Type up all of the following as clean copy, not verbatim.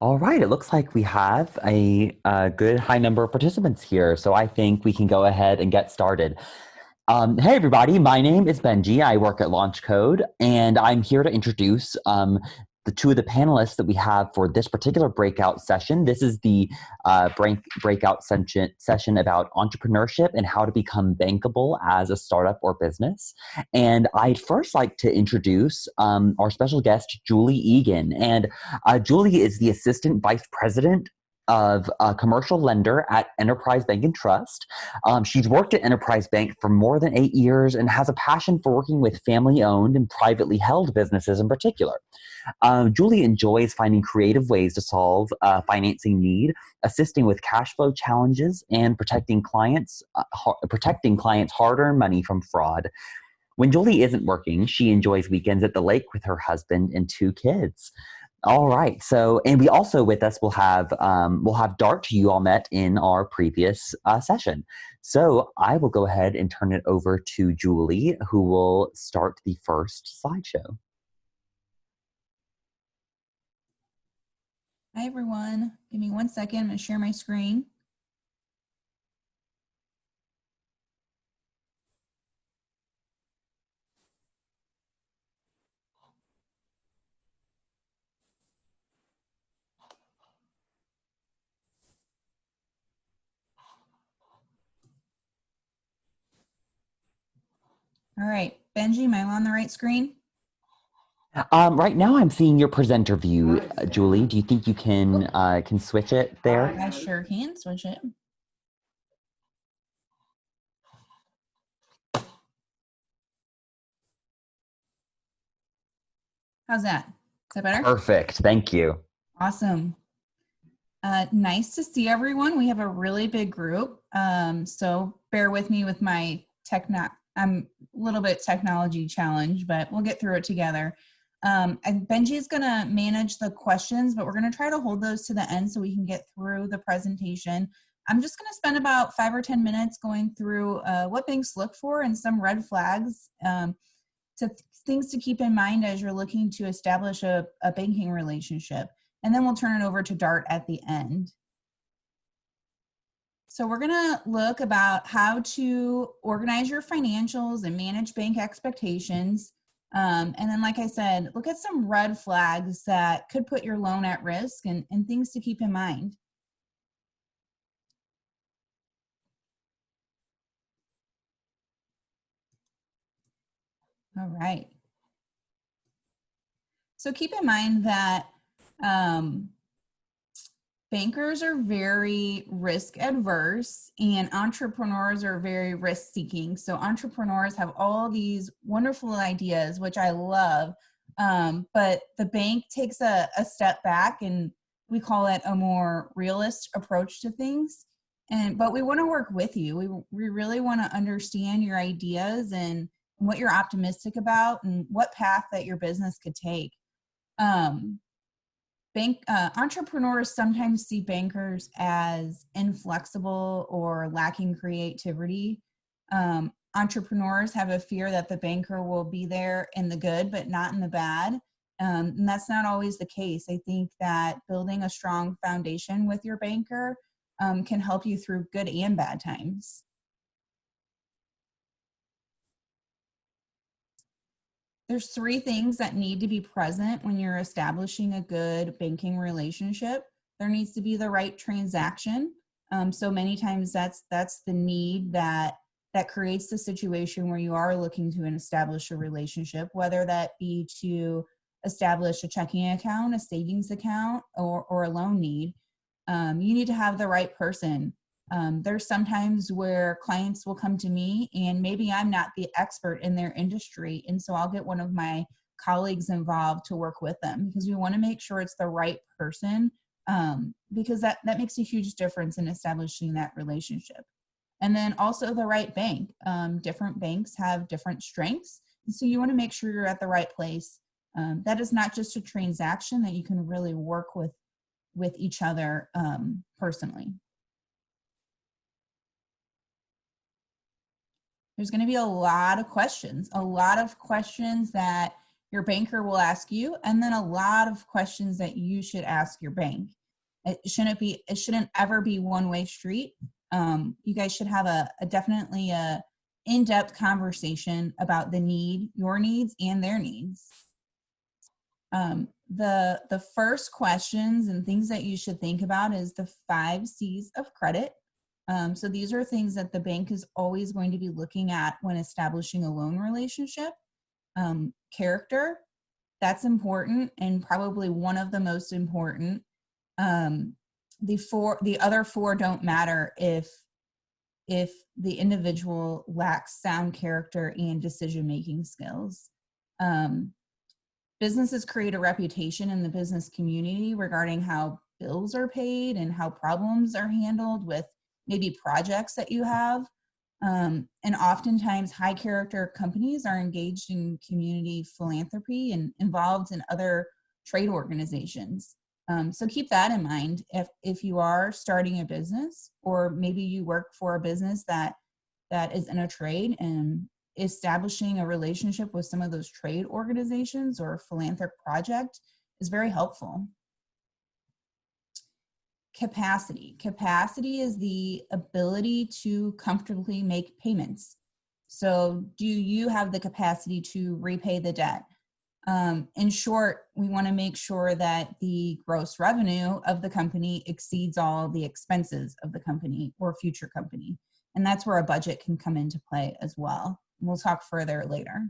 All right, it looks like we have a good high number of participants here, so I think we can go ahead and get started. Hey, everybody, my name is Benji. I work at LaunchCode, and I'm here to introduce the two of the panelists that we have for this particular breakout session. This is the breakout session about entrepreneurship and how to become bankable as a startup or business. And I'd first like to introduce our special guest, Julie Egan. And Julie is the Assistant Vice President of a commercial lender at Enterprise Bank and Trust. She's worked at Enterprise Bank for more than 8 years and has a passion for working with family-owned and privately held businesses in particular. Julie enjoys finding creative ways to solve financing need, assisting with cash flow challenges, and protecting clients' hard-earned money from fraud. When Julie isn't working, she enjoys weekends at the lake with her husband and 2 kids. All right. So, and we also with us will have Dart, who you all met in our previous session. So I will go ahead and turn it over to Julie, who will start the first slideshow. Hi, everyone. Give me 1 second. I'm going to share my screen. All right, Benji, am I on the right screen? Right now, I'm seeing your presenter view, Julie. Do you think you can switch it there? I sure can switch it. How's that? Is that better? Perfect. Thank you. Awesome. Nice to see everyone. We have a really big group, so bear with me with my I'm a little bit technology challenged, but we'll get through it together. And Benji is going to manage the questions, but we're going to try to hold those to the end so we can get through the presentation. I'm just going to spend about 5 or 10 minutes going through what banks look for and some red flags, things to keep in mind as you're looking to establish a banking relationship. And then we'll turn it over to Dart at the end. So we're going to look about how to organize your financials and manage bank expectations. And then, like I said, look at some red flags that could put your loan at risk and things to keep in mind. All right. So keep in mind that bankers are very risk adverse and entrepreneurs are very risk seeking. So entrepreneurs have all these wonderful ideas, which I love, but the bank takes a step back and we call it a more realist approach to things. But we want to work with you. We really want to understand your ideas and what you're optimistic about and what path that your business could take. Entrepreneurs sometimes see bankers as inflexible or lacking creativity. Entrepreneurs have a fear that the banker will be there in the good, but not in the bad. And that's not always the case. I think that building a strong foundation with your banker can help you through good and bad times. There's 3 things that need to be present when you're establishing a good banking relationship. There needs to be the right transaction. So many times that's the need that creates the situation where you are looking to establish a relationship, whether that be to establish a checking account, a savings account, or a loan need. You need to have the right person. There's sometimes where clients will come to me and maybe I'm not the expert in their industry. And so I'll get one of my colleagues involved to work with them because we want to make sure it's the right person, because that makes a huge difference in establishing that relationship. And then also the right bank. Different banks have different strengths. And so you want to make sure you're at the right place. That is not just a transaction, that you can really work with each other personally. There's going to be a lot of questions that your banker will ask you, and then a lot of questions that you should ask your bank. It shouldn't ever be one-way street. You guys should have definitely a in-depth conversation about your needs and their needs. The first questions and things that you should think about is the 5 C's of credit. So these are things that the bank is always going to be looking at when establishing a loan relationship. Character, that's important and probably one of the most important. The other 4 don't matter if the individual lacks sound character and decision-making skills. Businesses create a reputation in the business community regarding how bills are paid and how problems are handled with maybe projects that you have. And oftentimes high character companies are engaged in community philanthropy and involved in other trade organizations. So keep that in mind if you are starting a business, or maybe you work for a business that is in a trade, and establishing a relationship with some of those trade organizations or philanthropic project is very helpful. Capacity. Capacity is the ability to comfortably make payments. So do you have the capacity to repay the debt? In short, we want to make sure that the gross revenue of the company exceeds all the expenses of the company or future company. And that's where a budget can come into play as well. We'll talk further later.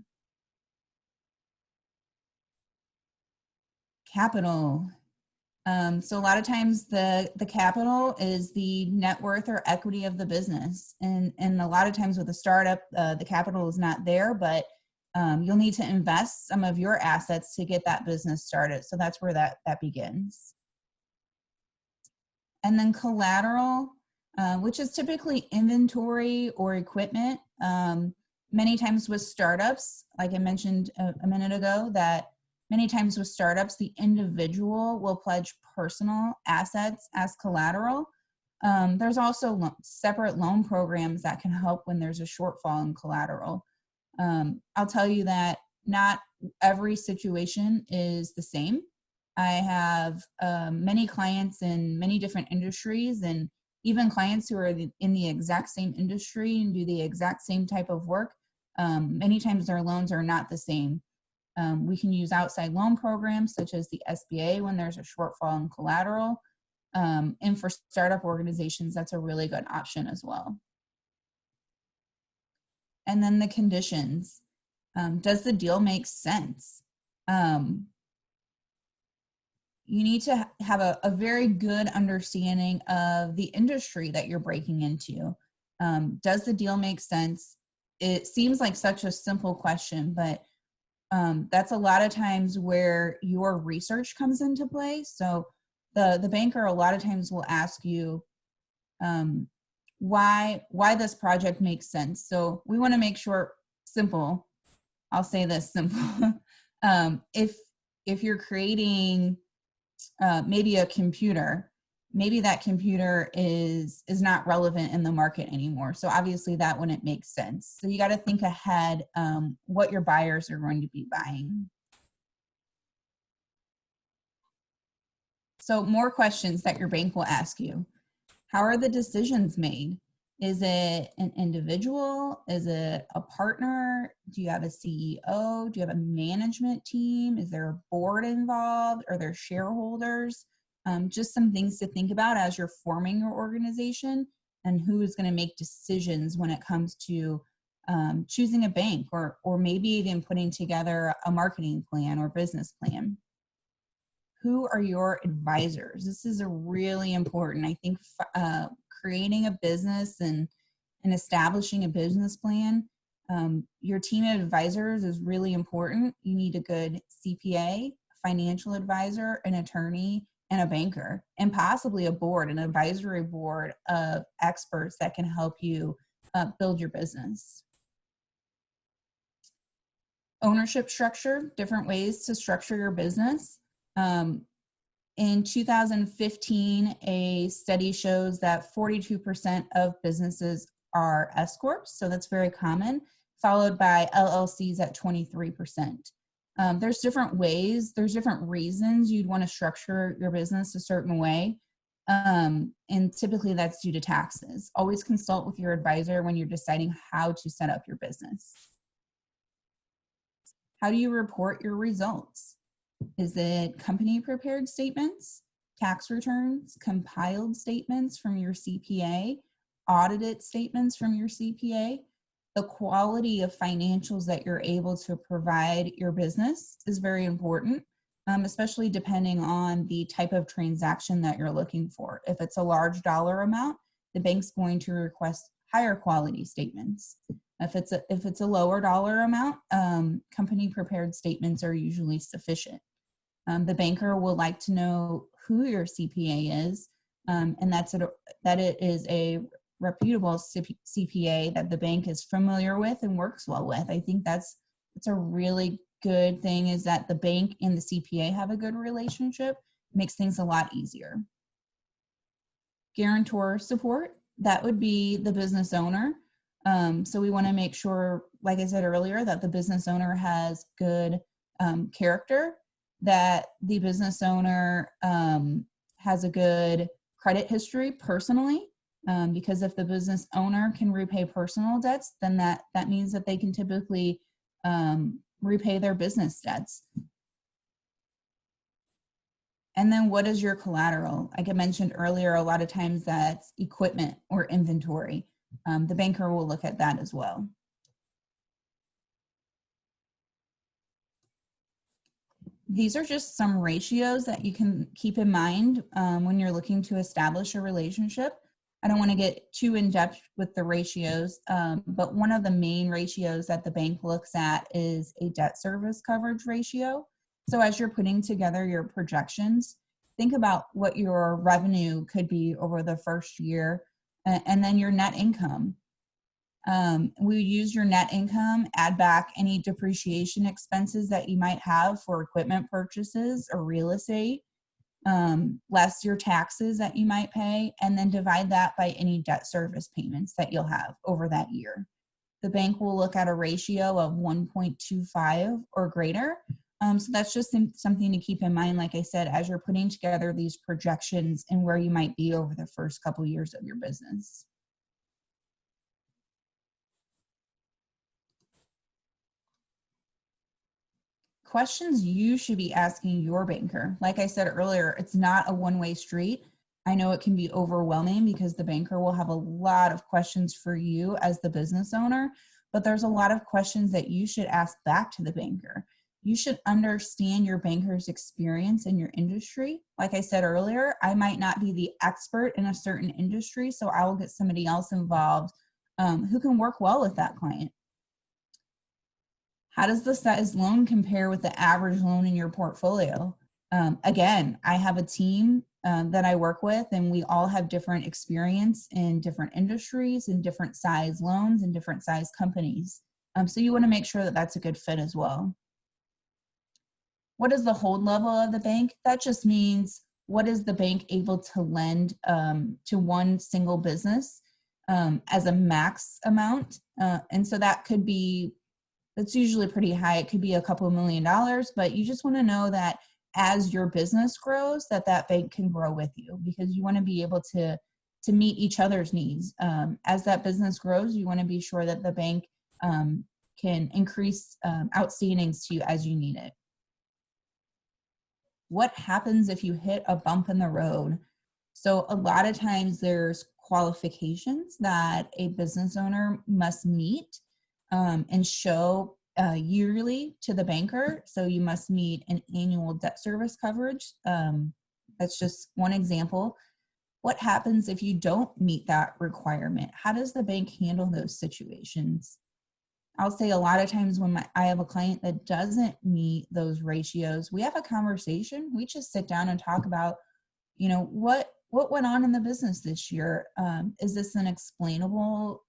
Capital. So a lot of times the capital is the net worth or equity of the business. And a lot of times with a startup, the capital is not there, but you'll need to invest some of your assets to get that business started. So that's where that begins. And then collateral, which is typically inventory or equipment. Many times with startups, like I mentioned a minute ago, that many times with startups, the individual will pledge personal assets as collateral. There's also separate loan programs that can help when there's a shortfall in collateral. I'll tell you that not every situation is the same. I have many clients in many different industries, and even clients who are in the exact same industry and do the exact same type of work. Many times their loans are not the same. We can use outside loan programs such as the SBA when there's a shortfall in collateral. And for startup organizations, that's a really good option as well. And then the conditions. Does the deal make sense? You need to have a very good understanding of the industry that you're breaking into. Does the deal make sense? It seems like such a simple question, but that's a lot of times where your research comes into play. So the banker a lot of times will ask you why this project makes sense. So we want to make sure, simple, I'll say this, simple. If you're creating maybe a computer, maybe that computer is not relevant in the market anymore. So obviously that wouldn't make sense. So you got to think ahead what your buyers are going to be buying. So more questions that your bank will ask you. How are the decisions made? Is it an individual? Is it a partner? Do you have a CEO? Do you have a management team? Is there a board involved? Are there shareholders? Just some things to think about as you're forming your organization, and who is going to make decisions when it comes to choosing a bank, or maybe even putting together a marketing plan or business plan. Who are your advisors? This is a really important. I think creating a business and establishing a business plan, your team of advisors is really important. You need a good CPA, financial advisor, an attorney, and a banker, and possibly a board, an advisory board of experts that can help you build your business. Ownership structure, different ways to structure your business. In 2015, a study shows that 42% of businesses are S-corps, so that's very common, followed by LLCs at 23%. There's different ways, there's different reasons you'd want to structure your business a certain way. And typically that's due to taxes. Always consult with your advisor when you're deciding how to set up your business. How do you report your results? Is it company prepared statements, tax returns, compiled statements from your CPA, audited statements from your CPA? The quality of financials that you're able to provide your business is very important, especially depending on the type of transaction that you're looking for. If it's a large dollar amount, the bank's going to request higher quality statements. If it's a lower dollar amount, company prepared statements are usually sufficient. The banker will like to know who your CPA is, and that it is a reputable CPA that the bank is familiar with and works well with. I think that's a really good thing, is that the bank and the CPA have a good relationship. Makes things a lot easier. Guarantor support, that would be the business owner. So we want to make sure, like I said earlier, that the business owner has good character, that the business owner has a good credit history personally, because if the business owner can repay personal debts, then that means that they can typically repay their business debts. And then what is your collateral? Like I mentioned earlier, a lot of times that's equipment or inventory. The banker will look at that as well. These are just some ratios that you can keep in mind when you're looking to establish a relationship. I don't want to get too in depth with the ratios, but one of the main ratios that the bank looks at is a debt service coverage ratio. So as you're putting together your projections, think about what your revenue could be over the first year, and then your net income. We use your net income, add back any depreciation expenses that you might have for equipment purchases or real estate, less your taxes that you might pay, and then divide that by any debt service payments that you'll have over that year. The bank will look at a ratio of 1.25 or greater. So that's just something to keep in mind, like I said, as you're putting together these projections and where you might be over the first couple years of your business. Questions you should be asking your banker. Like I said earlier, it's not a one-way street. I know it can be overwhelming because the banker will have a lot of questions for you as the business owner, but there's a lot of questions that you should ask back to the banker. You should understand your banker's experience in your industry. Like I said earlier, I might not be the expert in a certain industry, so I will get somebody else involved who can work well with that client. How does the size loan compare with the average loan in your portfolio? Again, I have a team that I work with, and we all have different experience in different industries and different size loans and different size companies. So you want to make sure that that's a good fit as well. What is the hold level of the bank? That just means what is the bank able to lend to one single business as a max amount. And so that could be, that's usually pretty high. It could be a couple $1 million, but you just want to know that as your business grows, that bank can grow with you, because you want to be able to meet each other's needs. As that business grows, you want to be sure that the bank can increase outstandings to you as you need it. What happens if you hit a bump in the road? So a lot of times there's qualifications that a business owner must meet and show yearly to the banker. So you must meet an annual debt service coverage. That's just one example. What happens if you don't meet that requirement? How does the bank handle those situations? I'll say a lot of times when I have a client that doesn't meet those ratios, we have a conversation. We just sit down and talk about, what went on in the business this year? Is this an explainable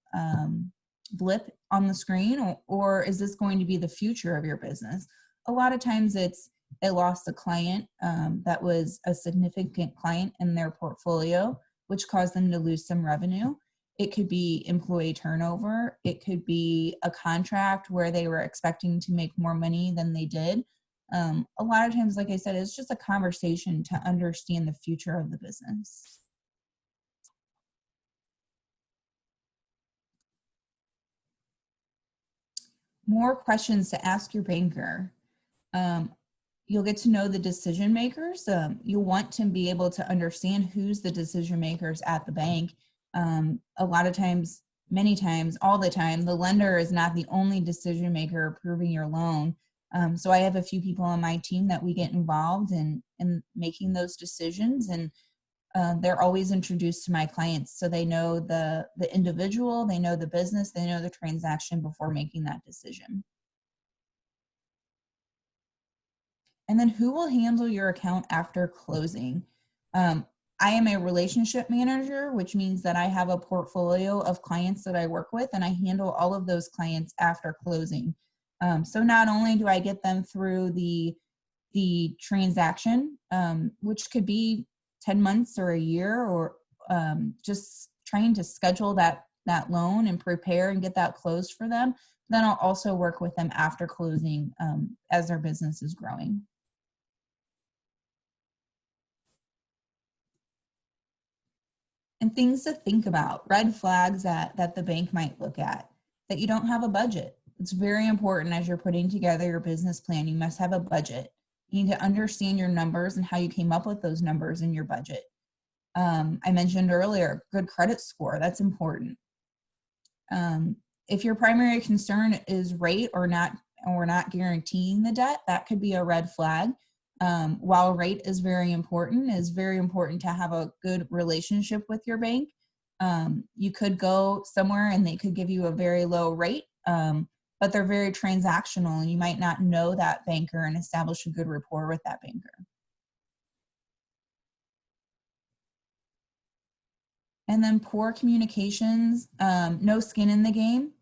blip on the screen, or is this going to be the future of your business? A lot of times they lost a client that was a significant client in their portfolio, which caused them to lose some revenue. It could be employee turnover. It could be a contract where they were expecting to make more money than they did, A lot of times, like I said, it's just a conversation to understand the future of the business. More questions to ask your banker. You'll get to know the decision makers. You'll want to be able to understand who's the decision makers at the bank. A lot of times, many times, all the time, the lender is not the only decision maker approving your loan. So I have a few people on my team that we get involved in making those decisions, and they're always introduced to my clients, so they know the individual, they know the business, they know the transaction before making that decision. And then who will handle your account after closing? I am a relationship manager, which means that I have a portfolio of clients that I work with, and I handle all of those clients after closing. So not only do I get them through the transaction, which could be 10 months or a year, or just trying to schedule that loan and prepare and get that closed for them, then I'll also work with them after closing as their business is growing. And things to think about, red flags that the bank might look at, that you don't have a budget. It's very important as you're putting together your business plan, you must have a budget. You need to understand your numbers and how you came up with those numbers in your budget. I mentioned earlier, good credit score, that's important. If your primary concern is rate or not guaranteeing the debt, that could be a red flag. While rate is very important, it's very important to have a good relationship with your bank. You could go somewhere and they could give you a very low rate, but they're very transactional, and you might not know that banker and establish a good rapport with that banker. And then poor communications, no skin in the game.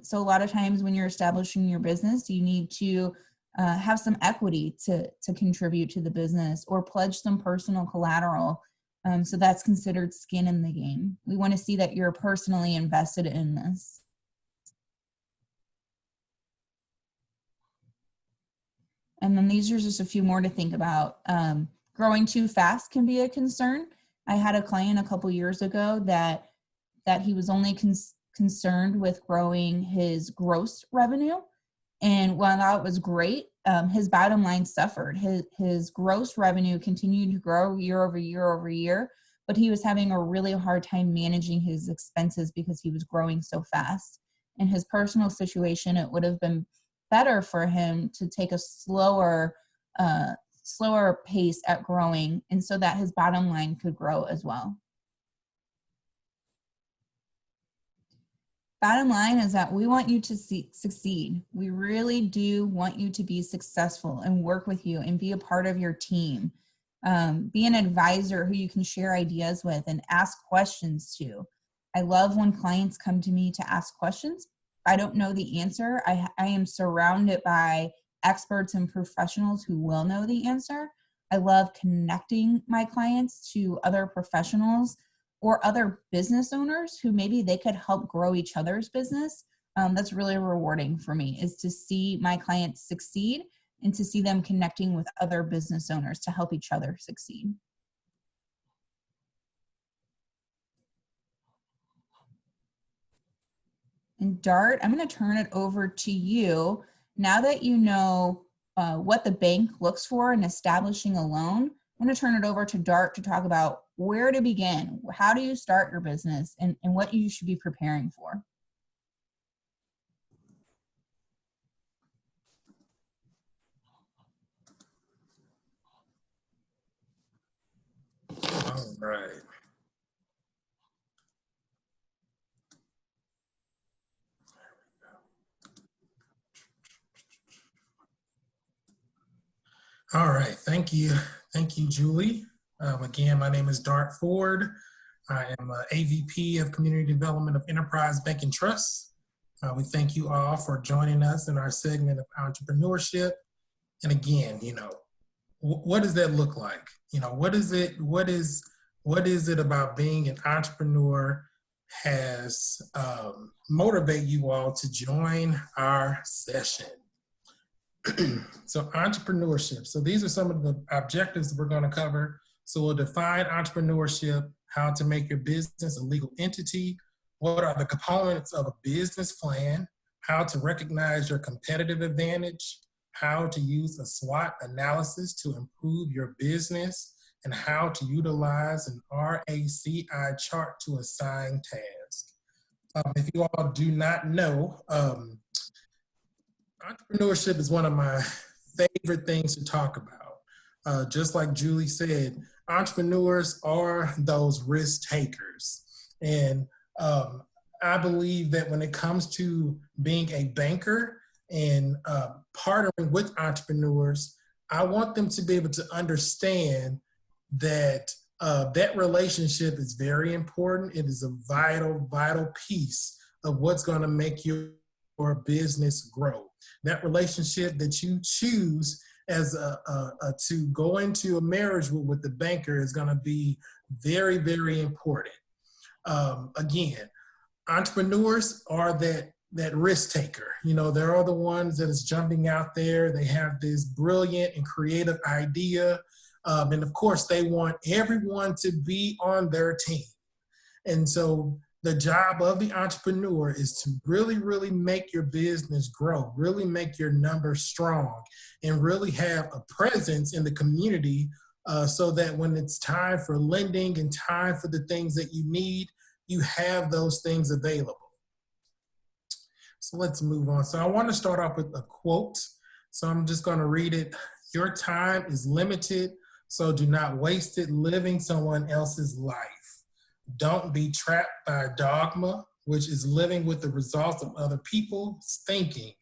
So a lot of times when you're establishing your business, you need to have some equity to contribute to the business, or pledge some personal collateral. So that's considered skin in the game. We want to see that you're personally invested in this. And then these are just a few more to think about. Growing too fast can be a concern. I had a client a couple years ago that he was only concerned with growing his gross revenue. And while that was great, his bottom line suffered. His gross revenue continued to grow year over year over year, but he was having a really hard time managing his expenses because he was growing so fast. In his personal situation, it would have been better for him to take a slower pace at growing, and so that his bottom line could grow as well. Bottom line is that we want you to succeed. We really do want you to be successful and work with you and be a part of your team. Be an advisor who you can share ideas with and ask questions to. I love when clients come to me to ask questions. If I don't know the answer, I am surrounded by experts and professionals who will know the answer. I love connecting my clients to other professionals or other business owners who maybe they could help grow each other's business. That's really rewarding for me, is to see my clients succeed and to see them connecting with other business owners to help each other succeed. And Dart, I'm going to turn it over to you. Now that you know what the bank looks for in establishing a loan, I'm going to turn it over to Dart to talk about where to begin. How do you start your business, and what you should be preparing for? All right. All right, thank you. Thank you, Julie. Again, my name is Dart Ford. I am AVP of Community Development of Enterprise Bank and Trust. We thank you all for joining us in our segment of entrepreneurship. And again, you know, what does that look like? You know, what is it about being an entrepreneur has motivate you all to join our session? So entrepreneurship. So these are some of the objectives that we're going to cover. So we'll define entrepreneurship, how to make your business a legal entity, what are the components of a business plan, how to recognize your competitive advantage, how to use a SWOT analysis to improve your business, and how to utilize an RACI chart to assign tasks. If you all do not know, entrepreneurship is one of my favorite things to talk about. Just like Julie said, entrepreneurs are those risk takers. And I believe that when it comes to being a banker and partnering with entrepreneurs, I want them to be able to understand that that relationship is very important. It is a vital piece of what's going to make your business grow. That relationship that you choose as to go into a marriage with the banker is going to be very, very important. Again, entrepreneurs are that risk taker. You know, they're all the ones that is jumping out there. They have this brilliant and creative idea. And of course, they want everyone to be on their team. And so the job of the entrepreneur is to really, really make your business grow, really make your numbers strong, and really have a presence in the community so that when it's time for lending and time for the things that you need, you have those things available. So let's move on. So I want to start off with a quote. So I'm just going to read it. Your time is limited, so do not waste it living someone else's life. Don't be trapped by dogma, which is living with the results of other people's thinking.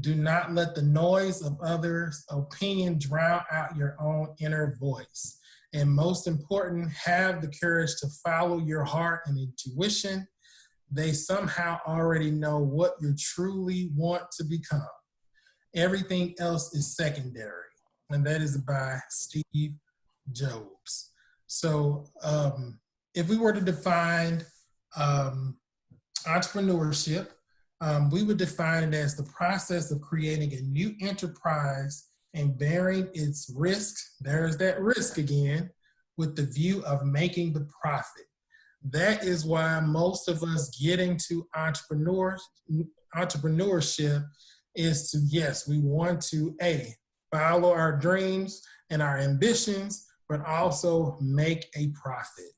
Do not let the noise of others' opinion drown out your own inner voice. And most important, have the courage to follow your heart and intuition. They somehow already know what you truly want to become. Everything else is secondary. And that is by Steve Jobs. So if we were to define entrepreneurship, we would define it as the process of creating a new enterprise and bearing its risk, there's that risk again, with the view of making the profit. That is why most of us get into entrepreneurship is to, yes, we want to, follow our dreams and our ambitions, but also make a profit.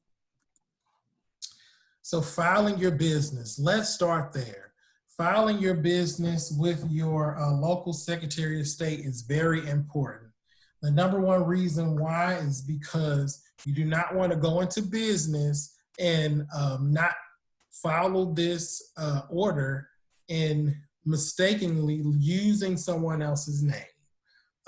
So filing your business, let's start there. Filing your business with your local Secretary of State is very important. The number one reason why is because you do not want to go into business and not follow this order and mistakenly using someone else's name.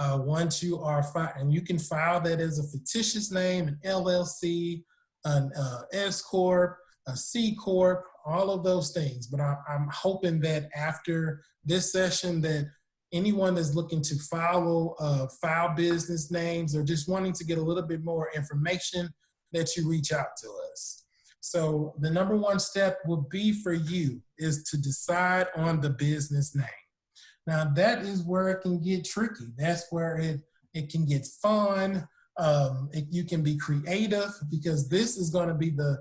Once you are and you can file that as a fictitious name, an LLC, an S Corp, a C Corp, all of those things. But I'm hoping that after this session that anyone that's looking to file business names or just wanting to get a little bit more information, that you reach out to us. So the number one step would be for you is to decide on the business name. Now that is where it can get tricky. That's where it can get fun. You can be creative because this is going to be the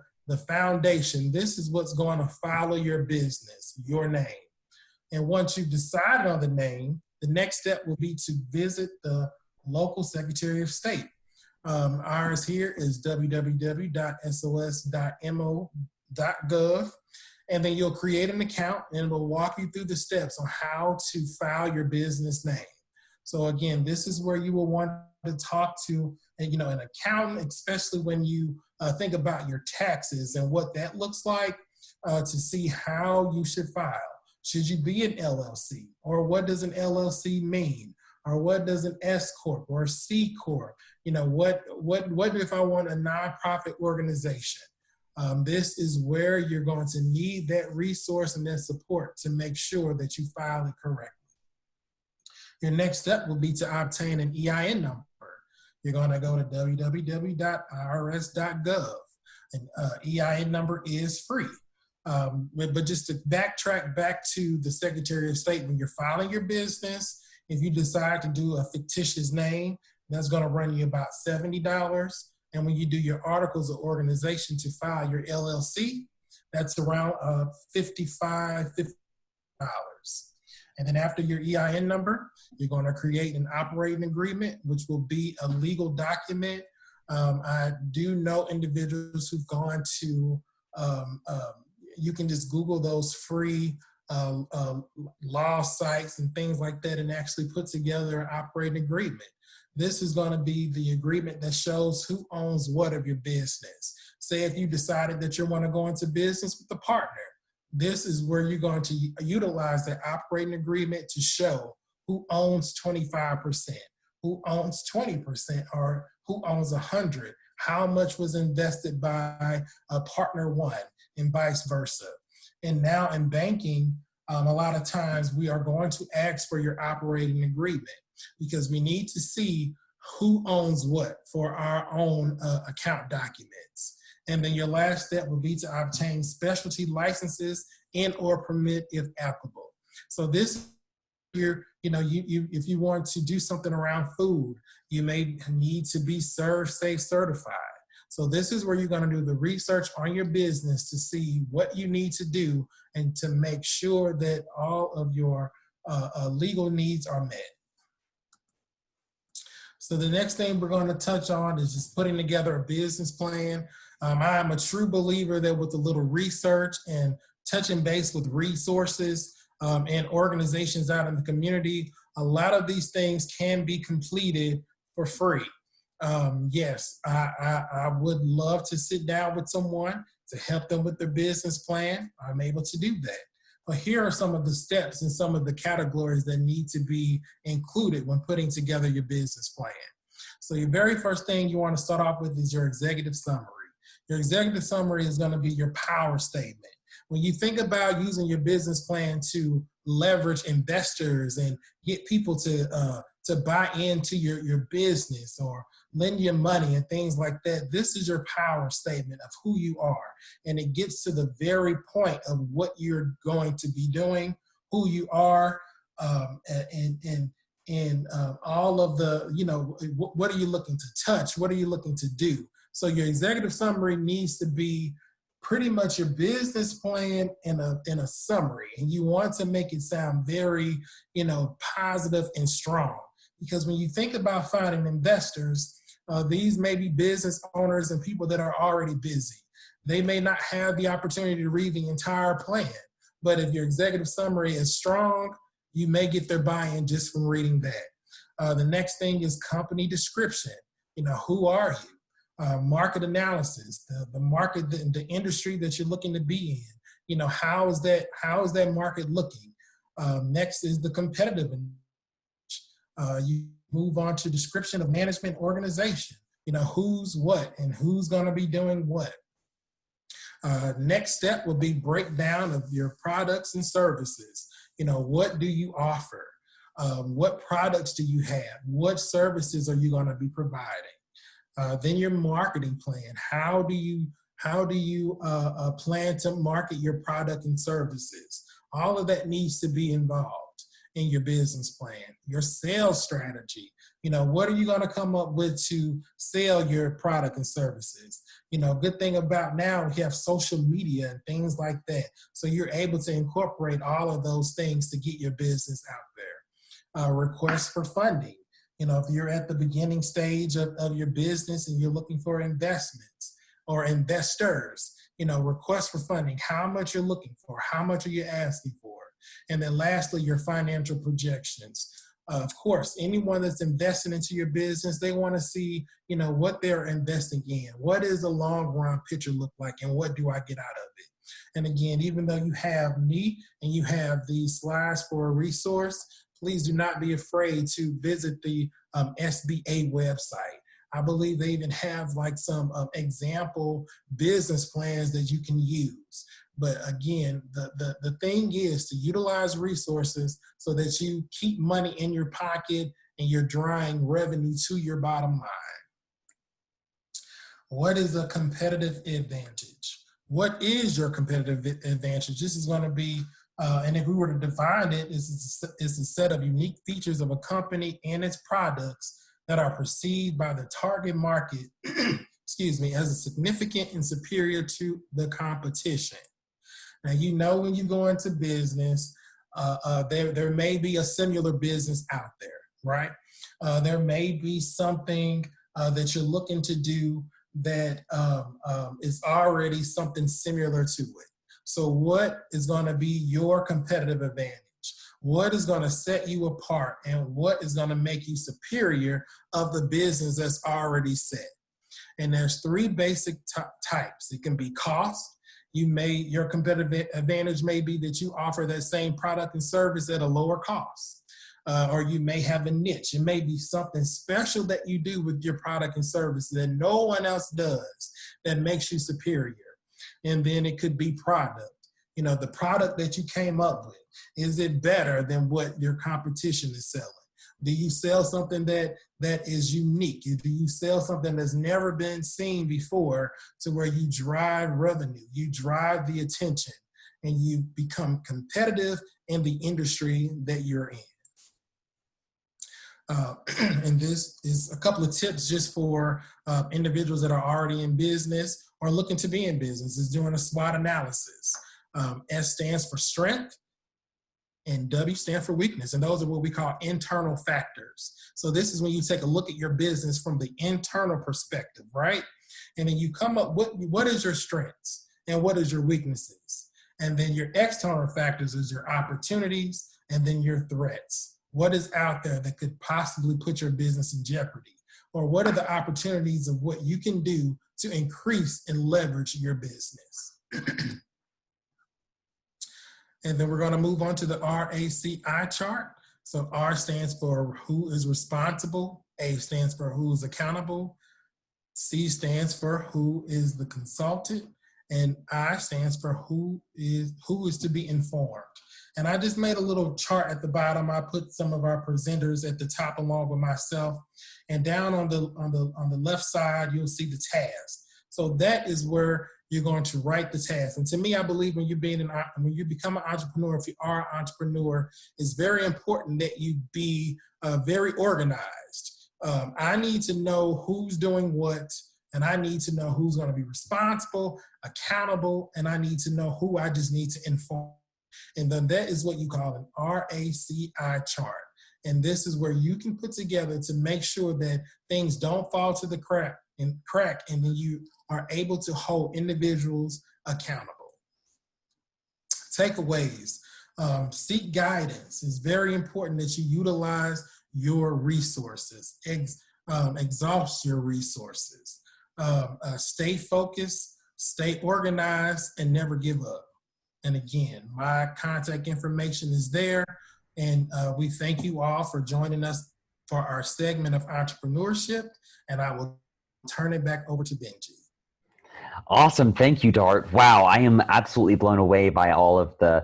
foundation. This is what's going to follow your business, your name. And once you've decided on the name, the next step will be to visit the local Secretary of State. Ours here is www.sos.mo.gov. And then you'll create an account and it will walk you through the steps on how to file your business name. So again, this is where you will want to talk to an accountant, especially when you think about your taxes and what that looks like to see how you should file. Should you be an LLC? Or what does an LLC mean? Or what does an S Corp or C Corp? What if I want a nonprofit organization? This is where you're going to need that resource and that support to make sure that you file it correctly. Your next step will be to obtain an EIN number. You're going to go to www.irs.gov. An EIN number is free. But just to backtrack back to the Secretary of State, when you're filing your business If you decide to do a fictitious name, that's going to run you about $70. And when you do your articles of organization to file your LLC, that's around $55. And then after your EIN number, you're going to create an operating agreement, which will be a legal document. I do know individuals who've gone to, you can just Google those free law sites and things like that and actually put together an operating agreement. This is going to be the agreement that shows who owns what of your business. Say if you decided that you want to go into business with a partner, this is where you're going to utilize that operating agreement to show who owns 25%, who owns 20%, or who owns 100, how much was invested by partner one, and vice versa. And now in banking, a lot of times we are going to ask for your operating agreement because we need to see who owns what for our own account documents. And then your last step would be to obtain specialty licenses and or permit if applicable. So this year, if you want to do something around food, you may need to be ServSafe certified. So this is where you're going to do the research on your business to see what you need to do and to make sure that all of your legal needs are met. So the next thing we're going to touch on is just putting together a business plan. I am a true believer that with a little research and touching base with resources and organizations out in the community, a lot of these things can be completed for free. Yes, I would love to sit down with someone to help them with their business plan. I'm able to do that. But here are some of the steps and some of the categories that need to be included when putting together your business plan. So your very first thing you want to start off with is your executive summary. Your executive summary is going to be your power statement. When you think about using your business plan to leverage investors and get people to buy into your business or lend you money and things like that, this is your power statement of who you are. And it gets to the very point of what you're going to be doing, who you are, and all of the, what are you looking to touch? What are you looking to do? So your executive summary needs to be pretty much your business plan in a summary. And you want to make it sound very, positive and strong. Because when you think about finding investors, these may be business owners and people that are already busy. They may not have the opportunity to read the entire plan. But if your executive summary is strong, you may get their buy-in just from reading that. The next thing is company description. Who are you? Market analysis, the market, the industry that you're looking to be in. How is that market looking? Next is the competitive. You move on to description of management organization. Who's what and who's going to be doing what. Next step will be breakdown of your products and services. What do you offer? What products do you have? What services are you going to be providing? Then your marketing plan. How do you plan to market your product and services? All of that needs to be involved in your business plan. Your sales strategy. What are you going to come up with to sell your product and services? Good thing about now, we have social media and things like that. So you're able to incorporate all of those things to get your business out there. Requests for funding. If you're at the beginning stage of your business and you're looking for investments or investors, requests for funding, how much you're looking for, how much are you asking for? And then lastly, your financial projections. Of course, anyone that's investing into your business, they want to see, what they're investing in. What does the long run picture look like and what do I get out of it? And again, even though you have me and you have these slides for a resource, please do not be afraid to visit the SBA website. I believe they even have like some example business plans that you can use. But again, the thing is to utilize resources so that you keep money in your pocket and you're drawing revenue to your bottom line. What is a competitive advantage? What is your competitive advantage? This is going to be And if we were to define it, it's a set of unique features of a company and its products that are perceived by the target market, excuse me, as a significant and superior to the competition. Now, you know, when you go into business, there may be a similar business out there, right? There may be something that you're looking to do that is already something similar to it. So what is going to be your competitive advantage? What is going to set you apart, and what is going to make you superior of the business that's already set? And there's three basic types. It can be cost. Your competitive advantage may be that you offer that same product and service at a lower cost. Or you may have a niche. It may be something special that you do with your product and service that no one else does that makes you superior. And then it could be product. You know, the product that you came up with, is it better than what your competition is selling? Do you sell something that is unique? Do you sell something that's never been seen before, to where you drive revenue, you drive the attention, and you become competitive in the industry that you're in? And this is a couple of tips just for individuals that are already in business or looking to be in business, is doing a SWOT analysis. S stands for strength, and W stands for weakness. And those are what we call internal factors. So this is when you take a look at your business from the internal perspective, right? And then you come up with what is your strengths and what is your weaknesses. And then your external factors is your opportunities, and then your threats. What is out there that could possibly put your business in jeopardy? Or what are the opportunities of what you can do to increase and leverage your business? And then we're going to move on to the RACI chart. So R stands for who is responsible, A stands for who is accountable, C stands for who is the consultant, and I stands for who is to be informed. And I just made a little chart at the bottom. I put some of our presenters at the top along with myself. And down on the left side, you'll see the task. So that is where you're going to write the task. And to me, I believe when you become an entrepreneur, if you are an entrepreneur, it's very important that you be very organized. I need to know who's doing what, and I need to know who's going to be responsible, accountable, and I need to know who I just need to inform. And then that is what you call an RACI chart. And this is where you can put together to make sure that things don't fall to the crack, and then you are able to hold individuals accountable. Takeaways. Seek guidance. It's very important that you utilize your resources, exhaust your resources. Stay focused, stay organized, and never give up. And again, my contact information is there. And we thank you all for joining us for our segment of entrepreneurship. And I will turn it back over to Benji. Awesome. Thank you, Dart. Wow, I am absolutely blown away by all of the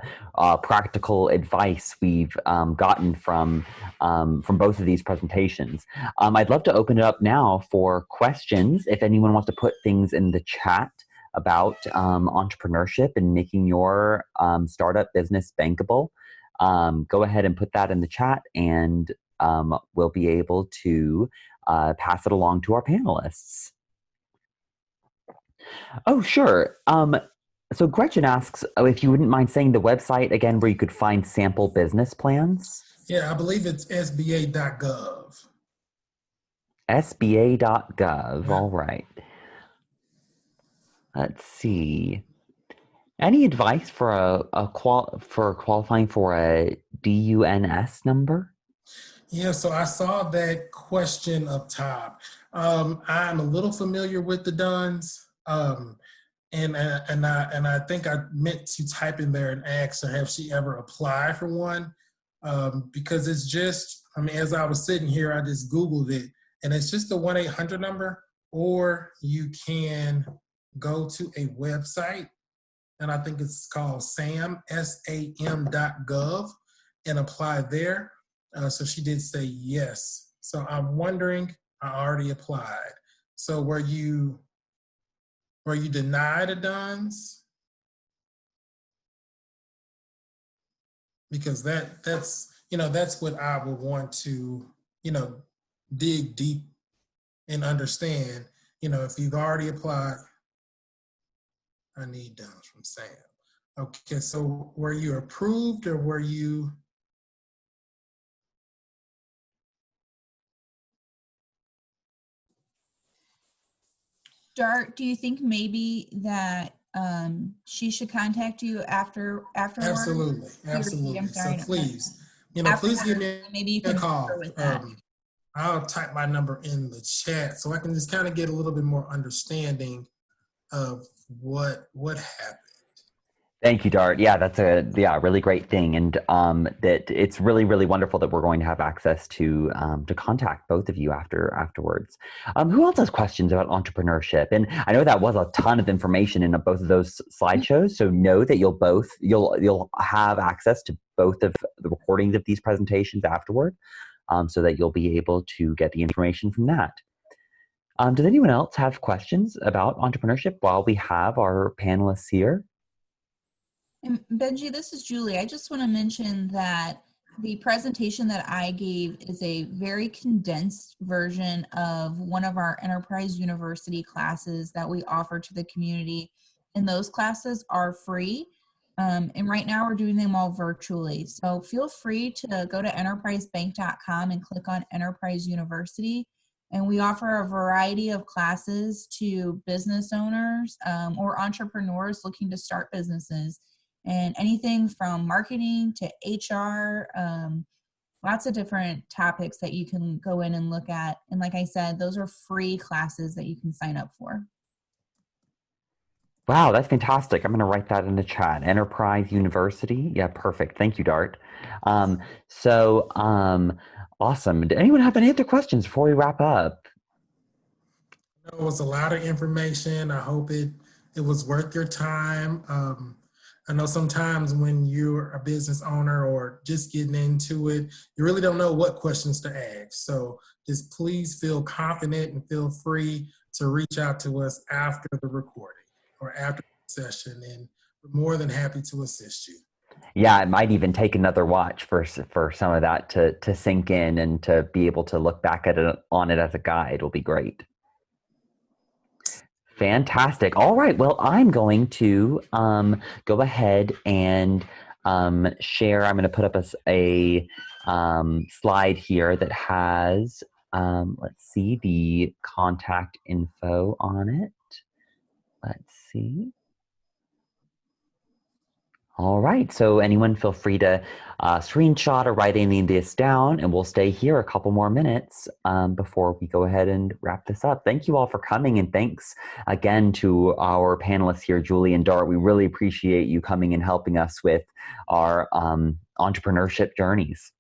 practical advice we've gotten from both of these presentations. I'd love to open it up now for questions. If anyone wants to put things in the chat about entrepreneurship and making your startup business bankable, go ahead and put that in the chat, and we'll be able to pass it along to our panelists. Oh, sure. So Gretchen asks if you wouldn't mind saying the website again where you could find sample business plans. Yeah, I believe it's sba.gov. sba.gov. Yeah. All right. Let's see. Any advice for qualifying for a DUNS number? Yeah, so I saw that question up top. I'm a little familiar with the DUNS. And I think I meant to type in there and ask her, have she ever applied for one? Because it's just, as I was sitting here, I just Googled it, and it's just a 1-800 number, or you can go to a website, and I think it's called sam.gov, and apply there. So she did say yes. So I'm wondering, I already applied. So were you denied a DUNS? because that's what I would want to, dig deep and understand. If you've already applied, I need downs from Sam. Okay, so were you approved or were you? Dart, do you think maybe that she should contact you afterward? Absolutely, I'm absolutely. So sorry. please, please give Afterwards, me maybe you a can help her call. with that. I'll type my number in the chat so I can just kind of get a little bit more understanding of what happened. Thank you, Dart. Yeah, that's a really great thing, and that it's really wonderful that we're going to have access to contact both of you afterwards. Who else has questions about entrepreneurship? And I know that was a ton of information in both of those slideshows. So know that you'll have access to both of the recordings of these presentations afterward, so that you'll be able to get the information from that. Does anyone else have questions about entrepreneurship while we have our panelists here? And Benji, this is Julie. I just want to mention that the presentation that I gave is a very condensed version of one of our Enterprise University classes that we offer to the community. And those classes are free. And right now we're doing them all virtually. So feel free to go to enterprisebank.com and click on Enterprise University. And we offer a variety of classes to business owners or entrepreneurs looking to start businesses. And anything from marketing to HR, lots of different topics that you can go in and look at. And like I said, those are free classes that you can sign up for. Wow, that's fantastic. I'm going to write that in the chat. Enterprise University. Yeah, perfect. Thank you, Dart. Awesome. Did anyone have any other questions before we wrap up? It was a lot of information. I hope it was worth your time. I know sometimes when you're a business owner or just getting into it, you really don't know what questions to ask. So just please feel confident and feel free to reach out to us after the recording or after the session, and we're more than happy to assist you. Yeah, it might even take another watch for some of that to sink in and to be able to look back at it on it as a guide will be great. Fantastic. All right. Well, I'm going to go ahead and share. I'm going to put up a slide here that has, let's see, the contact info on it. Let's see. All right. So anyone feel free to screenshot or write any of this down, and we'll stay here a couple more minutes before we go ahead and wrap this up. Thank you all for coming, and thanks again to our panelists here, Julie and Dart. We really appreciate you coming and helping us with our entrepreneurship journeys.